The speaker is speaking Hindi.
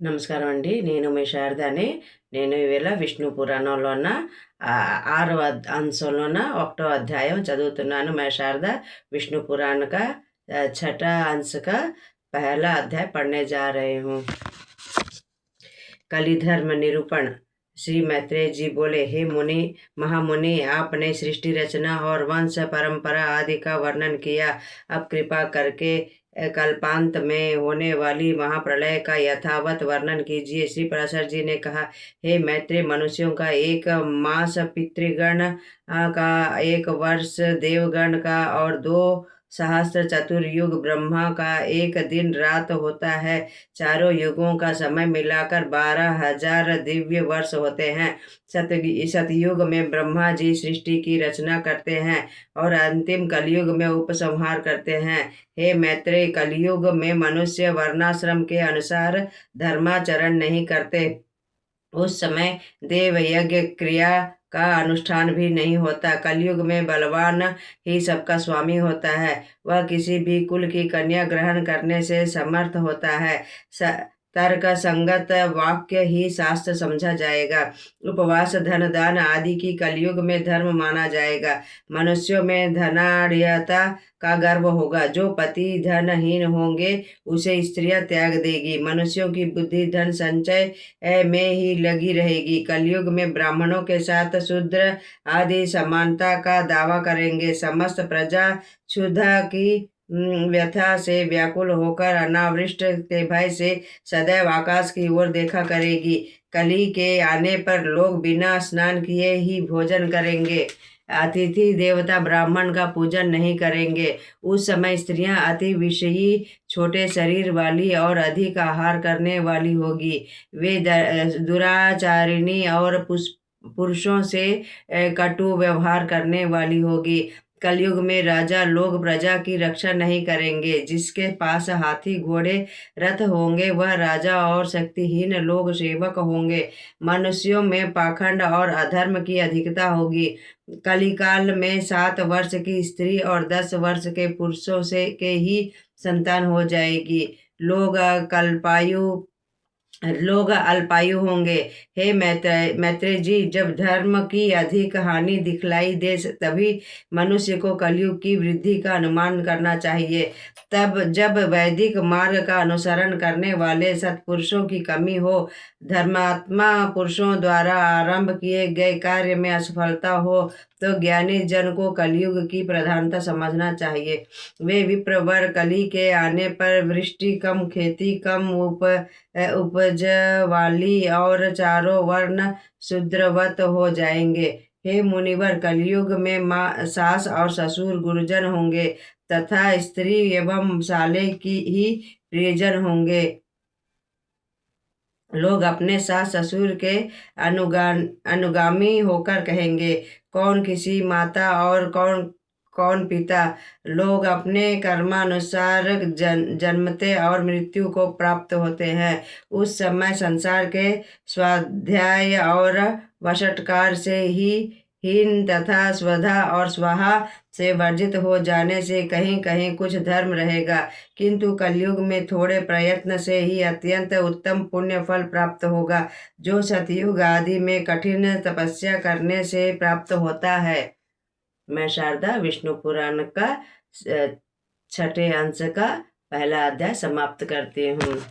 నమస్కారం అండి. నేను మీ శారదాని. నేను ఈవేళ విష్ణు పురాణంలో ఉన్న 6వ అంశంలోన 1వ అధ్యాయం చదువుతున్నాను. मैं शारदा विष्णु पुराण का 6ठा अंश का पहला अध्याय पढ़ने जा रही हूँ। कलिधर्म निरूपण। श्री मैत्रेय जी बोले, हे मुनि महामुनि, आपने सृष्टि रचना और वंश परंपरा आदि का वर्णन किया। अब कृपा करके कल्पांत में होने वाली महाप्रलय का यथावत वर्णन कीजिए। श्री पराशर जी ने कहा, हे मैत्रेय, मनुष्यों का एक मास, पितृगण का एक वर्ष, देवगण का और 2 सहस्त्र चतुर्युग, ब्रह्मा का एक दिन रात होता है। चारों युगों का समय मिलाकर 12,000 दिव्य वर्ष होते हैं। सतयुग में ब्रह्मा जी सृष्टि की रचना करते हैं और अंतिम कलयुग में उपसंहार करते हैं। हे मैत्रेय, कलयुग में मनुष्य वर्णाश्रम के अनुसार धर्माचरण नहीं करते। उस समय देव यज्ञ क्रिया का अनुष्ठान भी नहीं होता। कलयुग में बलवान ही सबका स्वामी होता है। वह किसी भी कुल की कन्या ग्रहण करने से समर्थ होता है। तर्क संगत वाक्य ही शास्त्र समझा जाएगा। उपवास, धन दान आदि की कलयुग में धर्म माना जाएगा। मनुष्यों में धनाढ़ता का गर्व होगा। जो पति धनहीन होंगे उसे स्त्रियां त्याग देगी। मनुष्यों की बुद्धि धन संचय में ही लगी रहेगी। कलयुग में ब्राह्मणों के साथ शूद्र आदि समानता का दावा करेंगे। समस्त प्रजा क्षुधा की व्यथा से व्याकुल होकर अनावृष्ट के भय से सदैव आकाश की ओर देखा करेगी। कली के आने पर लोग बिना स्नान किए ही भोजन करेंगे। अतिथि देवता ब्राह्मण का पूजन नहीं करेंगे। उस समय स्त्रियां अति विषयी, छोटे शरीर वाली और अधिक आहार करने वाली होगी। वे दुराचारिणी और पुरुषों से कटु व्यवहार करने वाली होगी। कलयुग में राजा लोग प्रजा की रक्षा नहीं करेंगे। जिसके पास हाथी घोड़े रथ होंगे वह राजा और शक्तिहीन लोग सेवक होंगे। मनुष्यों में पाखंड और अधर्म की अधिकता होगी। कलिकाल में 7 वर्ष की स्त्री और 10 वर्ष के पुरुषों से के ही संतान हो जाएगी। लोग अल्पायु होंगे। हे मैत्रेय जी, जब धर्म की अधिक हानि दिखलाई दे तभी मनुष्य को कलयुग की वृद्धि का अनुमान करना चाहिए। तब जब वैदिक मार्ग का अनुसरण करने वाले सत्पुरुषों की कमी हो, धर्मात्मा पुरुषों द्वारा आरंभ किए गए कार्य में असफलता हो, तो ज्ञानी जन को कलयुग की प्रधानता समझना चाहिए। वे विप्रवर कली के आने पर वृष्टि कम, खेती कम, उपज वाली और चारों वर्ण शूद्रवत हो जाएंगे। हे मुनिवर, कलयुग में माँ, सास और ससुर गुरुजन होंगे तथा स्त्री एवं साले की ही प्रियजन होंगे। लोग अपने सास ससुर के अनुगामी होकर कहेंगे, कौन किसी माता और कौन पिता। लोग अपने कर्मानुसार जन्मते और मृत्यु को प्राप्त होते हैं। उस समय संसार के स्वाध्याय और वशटकार से ही हीन तथा स्वधा और स्वाहा से वर्जित हो जाने से कहीं कहीं कुछ धर्म रहेगा, किंतु कलयुग में थोड़े प्रयत्न से ही अत्यंत उत्तम पुण्य फल प्राप्त होगा, जो सतयुग आदि में कठिन तपस्या करने से प्राप्त होता है। मैं शारदा विष्णु पुराण का 6ठे अंश का पहला अध्याय समाप्त करती हूँ।